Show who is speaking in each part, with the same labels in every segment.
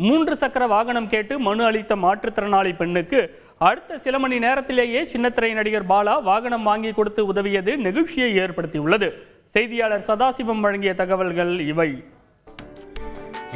Speaker 1: 3 சக்கர வாகனம் கேட்டு மனு அளித்த மாற்றுத்திறனாளி பெண்ணுக்கு அடுத்த சில மணி நேரத்திலேயே சின்னத்திரை நடிகர் பாலா வாகனம் வாங்கி கொடுத்து உதவியது நெகிழ்ச்சியை ஏற்படுத்தியுள்ளது. செய்தியாளர் சதாசிவம் வழங்கிய தகவல்கள் இவை.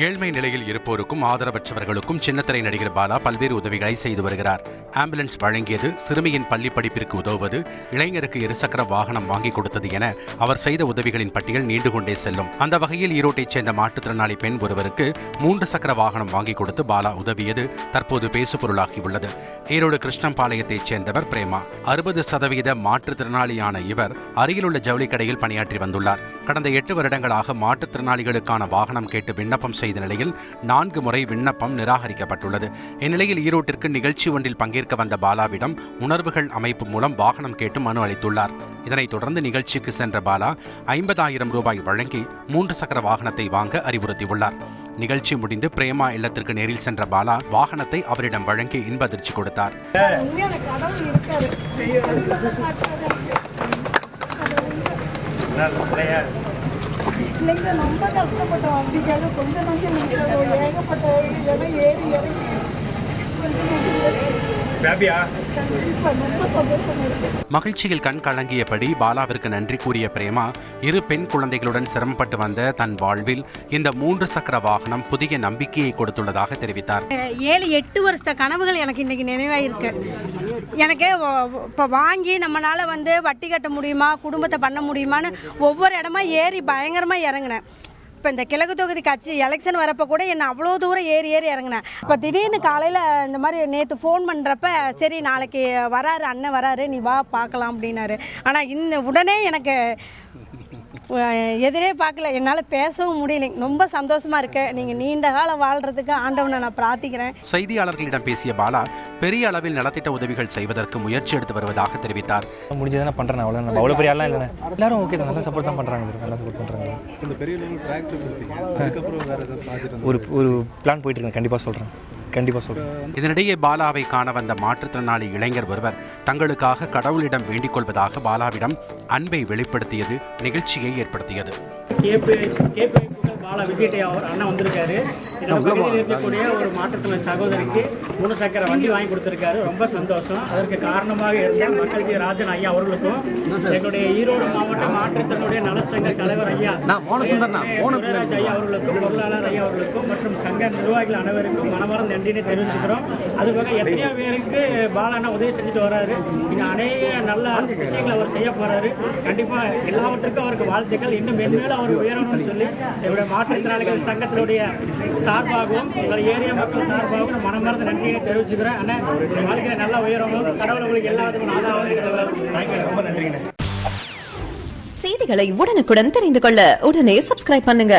Speaker 2: ஏழ்மை நிலையில் இருப்போருக்கும் ஆதரவற்றவர்களுக்கும் சின்னத்திரை நடிகர் பாலா பல்வேறு உதவிகளை செய்து வருகிறார். ஆம்புலன்ஸ் வழங்கியது, சிறுமியின் பள்ளி படிப்பிற்கு உதவுவது, இளைஞருக்கு இருசக்கர வாகனம் வாங்கி கொடுத்தது என அவர் செய்த உதவிகளின் பட்டியல் நீண்டு கொண்டே செல்லும். அந்த வகையில் ஈரோட்டைச் சேர்ந்த மாற்றுத்திறனாளி பெண் ஒருவருக்கு 3 சக்கர வாகனம் வாங்கி கொடுத்து பாலா உதவியது தற்போது பேசுபொருளாகியுள்ளது. ஈரோடு கிருஷ்ணம்பாளையத்தைச் சேர்ந்தவர் பிரேமா. 60% மாற்றுத்திறனாளியான இவர் அருகிலுள்ள ஜவுளி கடையில் பணியாற்றி வந்துள்ளார். கடந்த 8 வருடங்களாக மாற்றுத்திறனாளிகளுக்கான வாகனம் கேட்டு விண்ணப்பம் செய்த நிலையில் 4 முறை விண்ணப்பம் நிராகரிக்கப்பட்டுள்ளது. இந்நிலையில் ஈரோட்டிற்கு நிகழ்ச்சி ஒன்றில் பங்கேற்க வந்த பாலாவிடம் உணர்வுகள் அமைப்பு மூலம் வாகனம் கேட்டு மனு அளித்துள்ளார். இதனைத் தொடர்ந்து நிகழ்ச்சிக்கு சென்ற பாலா 50,000 ரூபாய் வழங்கி 3 சக்கர வாகனத்தை வாங்க அறிவுறுத்தியுள்ளார். நிகழ்ச்சி முடிந்து பிரேமா இல்லத்திற்கு நேரில் சென்ற பாலா வாகனத்தை அவரிடம் வழங்கி இன்ப அதிர்ச்சி கொடுத்தார்.
Speaker 3: ரொம்ப கஷ்டப்பட்டோம். அப்படிக்காக கொஞ்சம் ஏகப்பட்ட ஏறி இறங்கி
Speaker 2: மகிழ்ச்சியில் கண் கலங்கியபடி பாலாவிற்கு நன்றி கூறிய பிரேமா, 2 பெண் குழந்தைகளுடன் சிரமப்பட்டு வந்த தன் வாழ்வில் இந்த 3 சக்கர வாகனம் புதிய நம்பிக்கையை கொடுத்துள்ளதாக தெரிவித்தார்.
Speaker 4: 7-8 வருஷ கனவுகள் எனக்கு இன்னைக்கு நினைவாயிருக்கு. எனக்கு இப்போ வாங்கி நம்மளால வட்டி கட்ட முடியுமா, குடும்பத்தை பண்ண முடியுமான்னு ஒவ்வொரு இடமா ஏறி பயங்கரமாக இறங்கினேன். இப்போ இந்த கிழக்கு தொகுதி கட்சி எலெக்ஷன் வரப்போ கூட என்ன அவ்வளோ தூரம் ஏறி இறங்கினேன். இப்போ திடீர்னு காலையில் இந்த மாதிரி நேற்று ஃபோன் பண்ணுறப்ப, சரி நாளைக்கு வராரு அண்ணன் வராரு, நீ வா பார்க்கலாம் அப்படின்னாரு. ஆனால் இந்த உடனே எனக்கு எதிரே பார்க்கல, என்னால் பேசவும் முடியல. ரொம்ப சந்தோஷமா இருக்கு. நீங்கள் நீண்ட காலம் வாழ்றதுக்கு ஆண்டவனை நான் பிரார்த்திக்கிறேன்.
Speaker 2: செய்தியாளர்களிடம் பேசிய பாலா பெரிய அளவில் நலத்திட்ட உதவிகள் செய்வதற்கு முயற்சி எடுத்து வருவதாக தெரிவித்தார்.
Speaker 5: முடிஞ்சதானே பண்ணுறேன், அவ்வளோ பெரிய ஆளாக இல்லை, எல்லாரும் ஓகே தான், நல்லா சப்போர்ட் தான் பண்ணுறாங்க, நல்லா சப்போர்ட் பண்ணுறாங்க.
Speaker 6: இந்த பெரிய
Speaker 5: ஒரு பிளான் போயிட்டு இருக்கேன், கண்டிப்பாக சொல்கிறேன்.
Speaker 2: இதனிடையே பாலாவை காண வந்த மாற்றுத்திறனாளி இளைஞர் ஒருவர் தங்களுக்காக கடவுளிடம் வேண்டிக் கொள்வதாக பாலாவிடம் அன்பை வெளிப்படுத்தியது நிகழ்ச்சியை ஏற்படுத்தியது.
Speaker 7: பாலா விஜய் அவர் அண்ணன் வந்திருக்காரு. நம்ம பகுதியில் இருக்கக்கூடிய ஒரு மாற்றுத்திறனாளி சகோதரிக்கு 3 சக்கர வண்டி வாங்கி கொடுத்திருக்காரு. ரொம்ப சந்தோஷம். அதற்கு காரணமாக இருந்த மக்களுக்கு ராஜன் ஐயா அவர்களுக்கும், எங்களுடைய ஈரோடு மாவட்ட மாற்றுத்திறனுடைய நலசங்க தலைவர் ஐயா சுரேராஜ் ஐயா அவர்களுக்கும், பொருளாளர் ஐயா அவர்களுக்கும் மற்றும் சங்க நிர்வாகிகள் அனைவருக்கும் மனமார்ந்த நன்றினை தெரிவிச்சுக்கிறோம். அதுபோக எத்தனையோ பேருக்கு பாலாண்ணா உதவி செஞ்சுட்டு வர்றாரு. இங்கே அநேக நல்ல விஷயங்கள் அவர் செய்ய போறாரு. கண்டிப்பாக எல்லாவற்றுக்கும் அவருக்கு வாழ்த்துக்கள். இன்னும் மென்மேலும் அவர் உயரணும்னு சொல்லி என்னுடைய மாற்றுத்திறனாளிகள் சங்கத்தினுடைய சார்பாகவும் உங்கள் ஏரியா மக்கள் சார்பாகவும் மனமார்ந்த நன்றியை தெரிவிச்சுக்கிறேன். ஆனால் வாழ்க்கையை நல்லா உயரணும், கடவுள் உங்களுக்கு எல்லாத்துக்கும் ரொம்ப நன்றிங்க.
Speaker 8: செய்திகளை உடனுக்குடன் தெரிந்து கொள்ள உடனே சப்ஸ்கிரைப் பண்ணுங்க.